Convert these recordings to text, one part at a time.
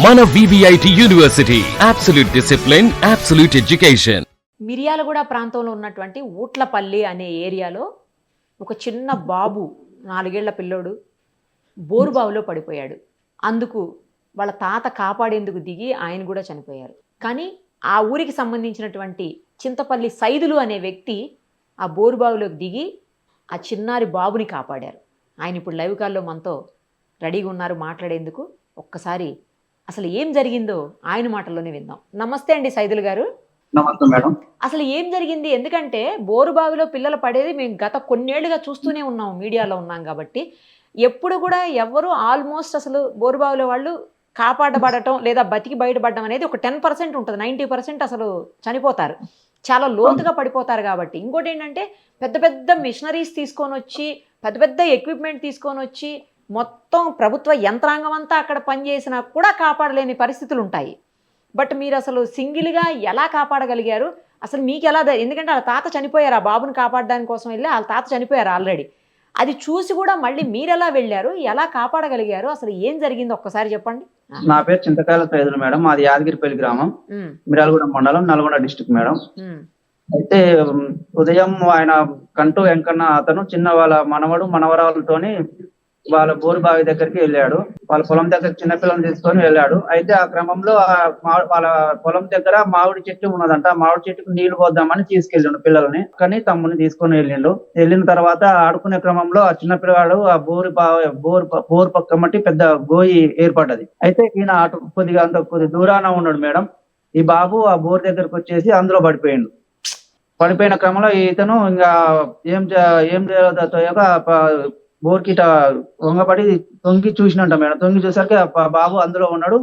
మన VVIT university absolute discipline, absolute education. Miryalaguda ప్రాంతంలో ఉన్నటువంటి ఊట్లపల్లి అనే ఏరియాలో ఒక చిన్న బాబు 4 ఏళ్ల పిల్లోడు బోరుబావిలో పడిపోయాడు. అందుకు వాళ్ళ తాత కాపాడేందుకు దిగి ఆయన కూడా చనిపోయారు. కానీ ఆ ఊరికి సంబంధించినటువంటి చింతపల్లి సైదులు అనే వ్యక్తి ఆ బోరుబావిలోకి దిగి ఆ చిన్నారి బాబుని కాపాడారు. ఆయన ఇప్పుడు లైవ్ కాల్లో మనతో రెడీగా ఉన్నారు మాట్లాడేందుకు. ఒక్కసారి అసలు ఏం జరిగిందో ఆయన మాటల్లోనే విందాం. నమస్తే అండి సైదులు గారు. నమస్తే మేడం. అసలు ఏం జరిగింది? ఎందుకంటే బోరుబావిలో పిల్లలు పడేది మేము గత కొన్నేళ్లుగా చూస్తూనే ఉన్నాం, మీడియాలో ఉన్నాం కాబట్టి. ఎప్పుడు కూడా ఎవరు ఆల్మోస్ట్ అసలు బోరుబావిలో వాళ్ళు కాపాడబడటం లేదా బతికి బయటపడడం అనేది ఒక 10% ఉంటుంది. 90% అసలు చనిపోతారు, చాలా లోతుగా పడిపోతారు. కాబట్టి ఇంకోటి ఏంటంటే పెద్ద పెద్ద మిషనరీస్ తీసుకొని వచ్చి, పెద్ద పెద్ద ఎక్విప్మెంట్ తీసుకొని వచ్చి, మొత్తం ప్రభుత్వ యంత్రాంగం అంతా అక్కడ పనిచేసినా కూడా కాపాడలేని పరిస్థితులు ఉంటాయి. బట్ మీరు అసలు సింగిల్గా ఎలా కాపాడగలిగారు? అసలు మీకు ఎలా ఎందుకంటే వాళ్ళ తాత చనిపోయారు, ఆ బాబుని కాపాడడానికి కోసం వెళ్ళి వాళ్ళ తాత చనిపోయారు ఆల్రెడీ. అది చూసి కూడా మళ్ళీ మీరు ఎలా వెళ్ళారు, ఎలా కాపాడగలిగారు, అసలు ఏం జరిగింది ఒక్కసారి చెప్పండి. నా పేరు చింతకాయల సైదులు మేడం. మాది యాదగిరిపల్లి గ్రామం, మిర్యాలగూడ మండలం, నల్గొండ డిస్ట్రిక్ట్ మేడం. అయితే ఉదయం ఆయన కంటూ వెంకన్న అతను చిన్న వాళ్ళ మనవడు మనవరాలతోని వాళ్ళ బోరు బావి దగ్గరికి వెళ్ళాడు. వాళ్ళ పొలం దగ్గర చిన్నపిల్లలు తీసుకొని వెళ్ళాడు. అయితే ఆ క్రమంలో వాళ్ళ పొలం దగ్గర మామిడి చెట్టు ఉన్నదంట. మామిడి చెట్టుకు నీళ్లు పోద్దామని తీసుకెళ్ళిండు పిల్లల్ని. కానీ తమ్ముని తీసుకొని వెళ్ళిన తర్వాత ఆడుకునే క్రమంలో ఆ చిన్న పిల్లవాడు ఆ బోరు పక్క మట్టి పెద్ద గోయి ఏర్పడ్డది. అయితే ఈయన అటు కొద్ది దూరాన ఉన్నాడు మేడం. ఈ బాబు ఆ బోరు దగ్గరకు వచ్చేసి అందులో పడిపోయిండు. పడిపోయిన క్రమంలో ఇతను ఇంకా ఏం చేయాలో బోర్కిట వంగపడి తొంగి చూసినట్ట మేడం. తొంగి చూసరికి బాబు అందులో ఉన్నాడు.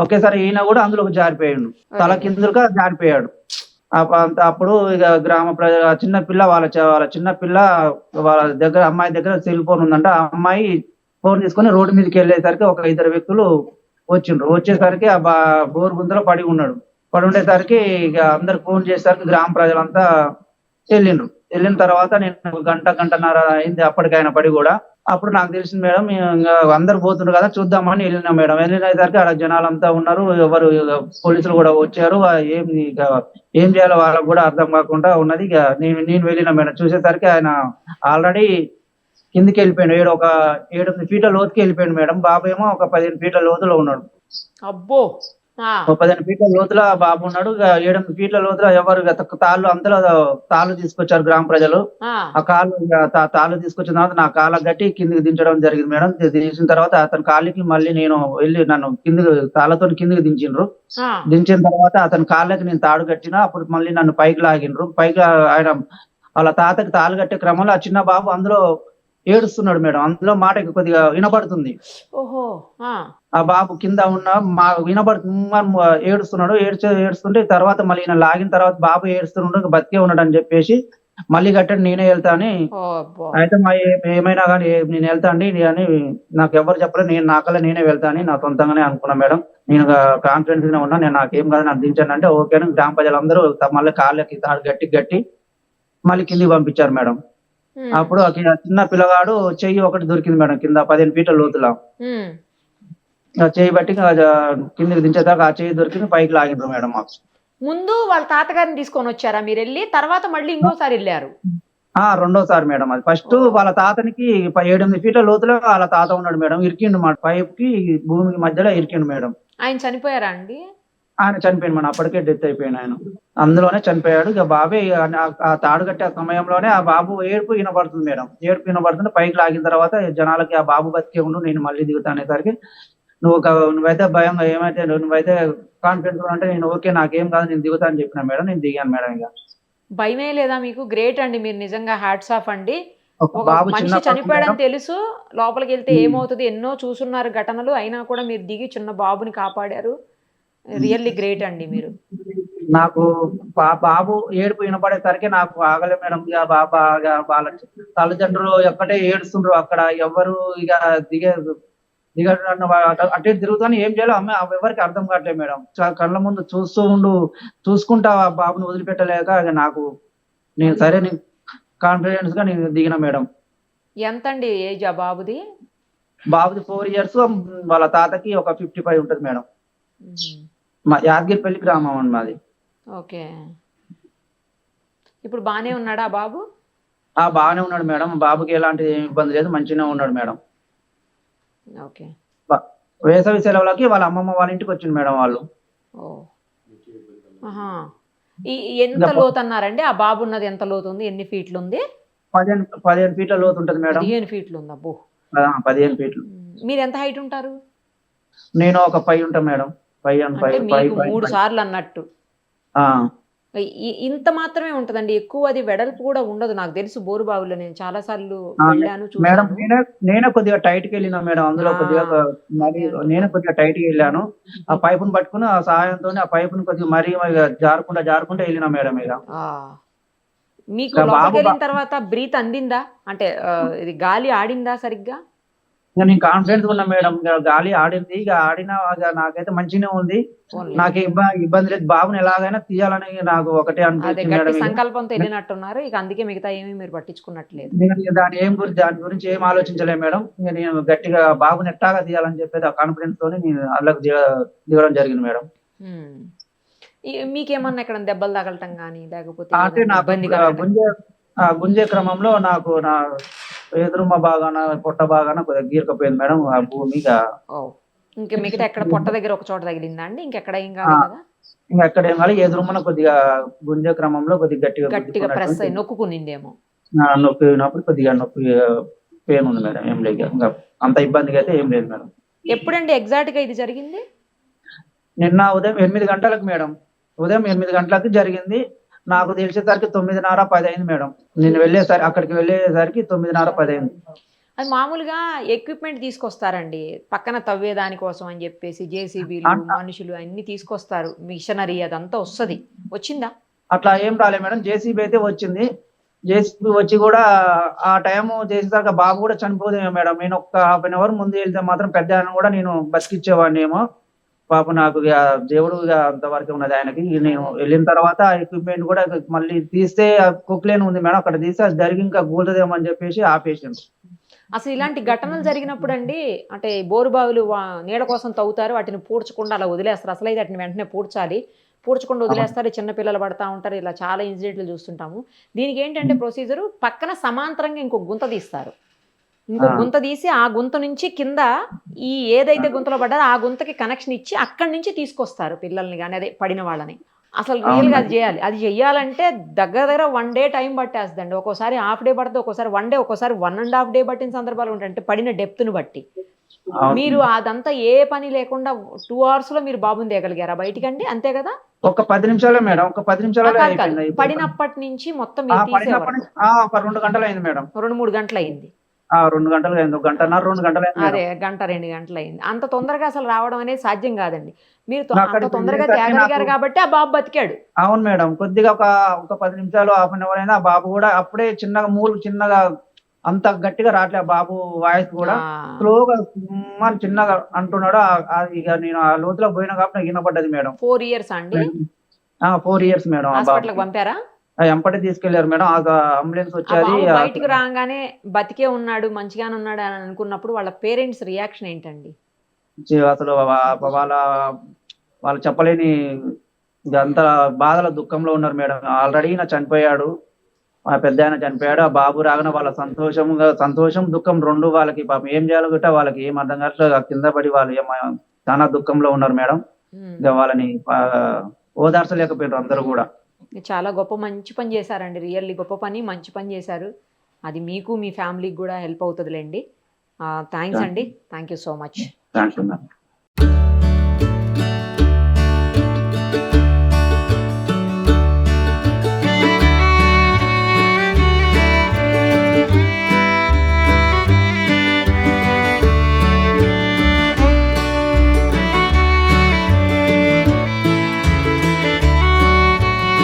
ఒకేసారి ఈయన కూడా అందులోకి జారిపోయాడు, తల కిందగా జారిపోయాడు. అప్పుడు ఇక గ్రామ ప్రజల చిన్న పిల్ల వాళ్ళ చిన్న పిల్ల వాళ్ళ దగ్గర అమ్మాయి దగ్గర సెల్ ఫోన్ ఉందంట. ఆ అమ్మాయి ఫోన్ తీసుకొని రోడ్డు మీదకి వెళ్ళేసరికి ఒక 2 వ్యక్తులు వచ్చిండ్రు. వచ్చేసరికి ఆ బోరు గుంతలో పడి ఉండేసరికి ఇక అందరు ఫోన్ చేసేసరికి గ్రామ ప్రజలంతా వెళ్ళిన తర్వాత నేను గంటన్నర అయింది అప్పటికైనా పడి కూడా. అప్పుడు నాకు తెలిసింది మేడం, ఇంకా అందరు పోతున్నారు కదా చూద్దామని వెళ్ళినా మేడం. వెళ్ళినసరికి అక్కడ జనాలంతా ఉన్నారు, ఎవరు పోలీసులు కూడా వచ్చారు. ఏం చేయాలో వాళ్ళకు కూడా అర్థం కాకుండా ఉన్నది. ఇక నేను వెళ్ళిన మేడం. చూసేసరికి ఆయన ఆల్రెడీ కిందికి వెళ్ళిపోయాడు. ఒక 7-8 ఫీట్ల లోతుకి వెళ్ళిపోయాడు మేడం. బాబు ఏమో ఒక 15 ఫీట్ల లోతులో ఉన్నాడు. అబ్బో, 15 ఫీట్ల లోతుల బాబు ఉన్నాడు. 7-8 ఫీట్ల లోతుల ఎవరు అంతలో తాళ్ళు తీసుకొచ్చారు గ్రామ ప్రజలు. ఆ తాళ్ళు తీసుకొచ్చిన తర్వాత నా కాళ్ళకు గట్టి కిందికి దించడం జరిగింది మేడం. దించిన తర్వాత అతని కాళ్ళకి మళ్ళీ నేను వెళ్ళి నన్ను తాళ్ళతో కిందికి దించిండ్రు. దించిన తర్వాత అతని కాళ్ళకి నేను తాడు కట్టినా. అప్పుడు మళ్ళీ నన్ను పైకి లాగిండ్రు. పైకి ఆయన వాళ్ళ తాతకి తాళ్ళు కట్టే క్రమంలో ఆ చిన్న బాబు అందులో ఏడుస్తున్నాడు మేడం. అందులో మాట కొద్దిగా వినపడుతుంది. ఆ బాబు కింద ఉన్న వినపడుతుంది, ఏడుస్తున్నాడు. ఏడుస్తుంటే తర్వాత మళ్ళీ ఈయన లాగిన తర్వాత బాబు ఏడుస్తున్నాడు, బతికే ఉన్నాడు అని చెప్పేసి మళ్ళీ గట్టండి నేనే వెళ్తా అని. అయితే ఏమైనా కానీ నేను వెళ్తా అండి అని నాకు ఎవరు చెప్పలేదు. నేను నాకల్లా నేనే వెళ్తా అని నా సొంతంగానే అనుకున్నా మేడం. నేను కాన్ఫిడెన్స్ గా ఉన్నా, నేను నాకేం కాదు నాకు దించాను అంటే ఓకే అని గ్రామ ప్రజలందరూ మళ్ళీ కాళ్ళకి తాడు గట్టి మళ్ళీ కిందికి పంపించారు మేడం. అప్పుడు చిన్న పిల్లగాడు చెయ్యి ఒకటి దొరికింది మేడం కింద 15 ఫీట్ల లోతులా. చెయ్యి బట్టి కిందికి దించేదాకా ఆ చెయ్యి దొరికింది, పైకి లాగిండ్రు మేడం. మాకు ముందు వాళ్ళ తాతగారిని తీసుకొని వచ్చారా మీరు వెళ్ళి? తర్వాత మళ్ళీ ఇంకోసారి వెళ్ళారు? రెండోసారి మేడం. అది ఫస్ట్ వాళ్ళ తాతనికి 7-8 ఫీట్ల లోతులో వాళ్ళ తాత ఉన్నాడు మేడం. ఇరికిండు మాట, పైప్ కి భూమికి మధ్యలో ఇరికిండు మేడం. ఆయన చనిపోయారా అండి? ఆయన చనిపోయింది మేడం. అప్పటికే డెత్ అయిపోయింది ఆయన, అందులోనే చనిపోయాడు. ఇక బాబే ఆ తాడు కట్టే సమయంలోనే ఆ బాబు ఏడుపు వినబడుతుంది మేడం. ఏడుపు వినబడుతుంది. పైకి లాగిన తర్వాత జనాలకి ఆ బాబు బతికే ఉండు, నేను మళ్ళీ దిగుతా అనేసరికి నువ్వైతే భయంగా ఏమైతే నువ్వైతే కాన్ఫిడెన్స్ అంటే నేను ఓకే నాకేం కాదు నేను దిగుతా అని చెప్పిన మేడం. నేను దిగాను మేడం. ఇక భయమే లేదా మీకు? గ్రేట్ అండి మీరు, నిజంగా హ్యాట్స్ ఆఫ్ అండి. బాబు మనిషి చనిపోయాడని తెలుసు, లోపలికి వెళ్తే ఏమవుతుంది ఎన్నో చూసున్నారు ఘటనలు, అయినా కూడా మీరు దిగి చిన్న బాబుని కాపాడారు. రియల్లీ గ్రేట్ అండి మీరు. నాకు బాబు ఏడుపు వినపడేసరికి నాకు ఆగలే మేడం. ఇక వాళ్ళ తల్లిదండ్రులు ఎక్కడే ఏడుస్తుండ్రు. అక్కడ ఎవరు ఇక అటు తిరుగుతాను, ఏం చేయాలో ఎవరికి అర్థం కావట్లేదు మేడం. కళ్ళ ముందు చూసుకుంటా ఆ బాబుని వదిలిపెట్టలేక నేను సరే నేను కాన్ఫిడెన్స్ గా నేను దిగిన మేడం. ఎంతండి ఏజ్ ఆ బాబుది? బాబుది 4 years, వాళ్ళ తాతకి ఒక 55 ఉంటుంది మేడం. మా యాదగిరిపల్లి గ్రామం అండి మాది. ఓకే. ఇప్పుడు బానే ఉన్నాడా ఆ బాబు? బాగానే ఉన్నాడు మేడం. బాబుకి ఎలాంటి ఇబ్బంది లేదు, మంచిగానే ఉన్నాడు మేడం. ఓకే. వేసవి సెలవులకి వాళ్ళ అమ్మమ్మ వాళ్ళ ఇంటికి వచ్చింది మేడం వాళ్ళు. ఓ. ఆహా. ఎంత ఇంకా లోతు అన్నారండి? ఆ బాబు ఉన్నది ఎంత లోతు ఉంది? ఎన్ని ఫీట్లు ఉంది? 15 ఫీట్ల లోతు ఉంటుంది మేడం. 15 ఫీట్లు ఉంది. అబ్బో. 15 ఫీట్లు. మీరు ఎంత హైట్ ఉంటారు? నేను ఒక 5 ఉంటా మేడం. 5 అంటే మీకు 3 సార్లు అన్నట్టు. ఆ ఇంత మాత్రమే ఉంటదండి, ఎక్కువ అది వెడల్పు కూడా ఉండదు. నాకు తెలుసు బోరుబావిలో నేను చాలా సార్లు వెళ్ళాను, మేడం, చూసాను. నేనే కొద్దిగా టైట్కి వెళ్ళినా మేడం. అందులో కొద్దిగా మరి నేనే కొద్దిగా టైట్కి వెళ్ళాను. ఆ పైపును పట్టుకుని ఆ సహాయంతో ఆ పైపును కొద్దిగా మరీ జారుకుంటా వెళ్ళినా మేడం. ఇక మీకు లోపలికి వెళ్ళిన తర్వాత బ్రీత్ అందిందా? అంటే ఇది గాలి ఆడిందా సరిగ్గా? నేను కాన్ఫిడెన్స్ ఉన్నా మేడం. గాలి ఆడింది. ఇక ఆడినా నాకైతే మంచిగానే ఉంది. నాకు ఇబ్బంది లేదు. బాబుని ఎలాగైనా తీయాలని నాకు ఒకటే అదే అనిపించింది గట్టి మేడం. సంకల్పంతో వెళ్ళినట్టున్నారు. ఇక అందుకే మిగతా ఏమీ మీరు పట్టించుకున్నట్లేదు. నేను దాని గురించి ఏం ఆలోచించలేదు మేడం. ఇక నేను గట్టిగా బాబుని ఎట్టాగా తీయాలని చెప్పేది ఆ కాన్ఫిడెన్స్ తోని నేను అందులోకి దిగడం జరిగింది మేడం. మీకేమన్నా ఎక్కడ దెబ్బలు తగలటం కానీ లేకపోతే అంటే నాకు గుంజే క్రమంలో నాకు నా ఎదురుమ్మ బాగాన పొట్ట బాగాన కొద్దిగా గీరకపోయింది మేడం ఆ భూమి. ఇంకా మిగతా ఎక్కడ పొట్ట దగ్గర ఒక చోట తగిలిందా అండి? ఇంకెక్కడ ఏం కాదు కదా? ఇంకా ఎక్కడ ఏం కాదు. ఎదురుమ్మన కొద్దిగా గుంజే క్రమంలో కొద్దిగా గట్టిగా ప్రెస్ అయ్యి నొక్కుకునిందేమో. నొప్పినప్పుడు కొద్దిగా నొప్పి పెయిన్ ఉంది మేడం. ఏం లేదు, ఇంకా అంత ఇబ్బందిగా అయితే ఏం లేదు మేడం. ఎప్పుడండి ఎగ్జాక్ట్ గా ఇది జరిగింది? నిన్న ఉదయం 8 గంటలకు మేడం. ఉదయం 8 గంటలకు జరిగింది. నాకు తెలిసేసరికి 9:30, 10 అయింది మేడం. నేను అక్కడికి వెళ్ళేసరికి 9:30, 10 అయింది. అది మామూలుగా ఎక్విప్మెంట్ తీసుకొస్తారండి పక్కన తవ్వేదాని కోసం అని చెప్పేసి. జేసీబీలు, మనుషులు అన్ని తీసుకొస్తారు, మిషనరీ అదంతా వస్తుంది. వచ్చిందా? అట్లా ఏం రాలే మేడం. జేసీబీ అయితే వచ్చింది. జేసీబీ వచ్చి కూడా ఆ టైం చేసేసరికి బాబు కూడా చనిపోదేమో మేడం. నేను ఒక హాఫ్ అన్ అవర్ ముందు వెళ్తే మాత్రం పెద్ద ఆయన కూడా నేను బతికిచ్చేవాడిని ఏమో. పాప నాకు దేవుడు అంతవరకు ఉన్నది ఆయనకి. నేను వెళ్ళిన తర్వాత ఎక్విప్మెంట్ కూడా మళ్ళీ తీస్తే కుక్లేన్ ఉంది మేడం. అక్కడ తీస్తే అది జరిగి ఇంకా కూలుతుందేమో అని చెప్పేసి ఆపేసిండు. అసలు ఇలాంటి ఘటనలు జరిగినప్పుడు అండి, అంటే బోరుబావులు నీళ్ళ కోసం తవ్వుతారు, వాటిని పూడ్చకుండా అలా వదిలేస్తారు. అసలు అయితే వాటిని వెంటనే పూడ్చాలి, పూడ్చకుండా వదిలేస్తారు. చిన్నపిల్లలు పడతా ఉంటారు. ఇలా చాలా ఇన్సిడెంట్లు చూస్తుంటాము. దీనికి ఏంటంటే ప్రొసీజరు, పక్కన సమాంతరంగా ఇంకో గుంత తీస్తారు. ఇంకో గుంత తీసి ఆ గుంత నుంచి కింద ఈ ఏదైతే గుంతలో పడ్డారో ఆ గుంతకి కనెక్షన్ ఇచ్చి అక్కడి నుంచి తీసుకొస్తారు పిల్లల్ని కానీ, అదే పడిన వాళ్ళని. అసలు రియల్గా అది చేయాలి. అది చెయ్యాలంటే దగ్గర 1 డే టైం పట్టేస్తుందండి. ఒక్కోసారి హాఫ్ డే పడుతుంది, ఒక్కోసారి 1 డే, ఒక్కోసారి 1.5 డే పట్టిన సందర్భాలు ఉంటాయి. అంటే పడిన డెప్త్ను బట్టి. మీరు అదంతా ఏ పని లేకుండా 2 hours లో మీరు బాబుని తేగలిగారా బయటికండి? అంతే కదా? ఒక 10 నిమిషాలే మేడం. ఒక 10 నిమిషాలలో అయిపోయింది. పడినప్పటి నుంచి మొత్తం మీరు తీసేవారు? ఒక 2 గంటలు అయింది మేడం. 2-3 గంటలు అయింది. 2 గంటలు అయింది. 1 గంటన్నర, 2 గంటలు అయింది. అదే 1-2 గంటలు అయింది. అంత తొందరగా అసలు రావడం అనేది సాధ్యం కాదండి. మీరు అంత తొందరగా తేగలిగారు కాబట్టి ఆ బాబు బతికాడు. అవును మేడం. కొద్దిగా ఒక 10 నిమిషాలు, హాఫ్ అన్ అవర్ అయినా ఆ బాబు కూడా అప్పుడే చిన్నగా అంత గట్టిగా రావట్లే. ఆ బాబు వాయిస్ కూడా స్లోగా చిన్నగా అంటున్నాడు. ఇక నేను ఆ లోతులో పోయినా కాబట్టి నాకు వినపడ్డది మేడం. 4 years అండి? 4 years మేడం. హాస్పిటల్కి పంపారా? ఎంపటి తీసుకెళ్లారు మేడం. అంబులెన్స్ వచ్చేది. బయటికి రాగానే బతికే ఉన్నాడు, మంచిగానే ఉన్నాడు అని అనుకున్నప్పుడు వాళ్ళ పేరెంట్స్ రియాక్షన్ ఏంటండి? అసలు వాళ్ళు చెప్పలేని అంత బాధల దుఃఖంలో ఉన్నారు మేడం. ఆల్రెడీ నా చనిపోయాడు, ఆ పెద్ద ఆయన చనిపోయాడు. ఆ బాబు రాగానే వాళ్ళ సంతోషం దుఃఖం రెండు వాళ్ళకి. పాపం ఏం చేయాలో గిట్ట వాళ్ళకి ఏం అర్థం కావట్లేదు. కింద పడి వాళ్ళు చాలా దుఃఖంలో ఉన్నారు మేడం. ఇక వాళ్ళని ఓదార్చలేకపోయారు అందరూ కూడా. చాలా మంచి పని చేశారండి. రియల్లీ గొప్ప పని, మంచి పని చేశారు. అది మీకు మీ ఫ్యామిలీకి కూడా హెల్ప్ అవుతుందిలేండి. థ్యాంక్స్ అండి. Thank you so much. Thank you madam.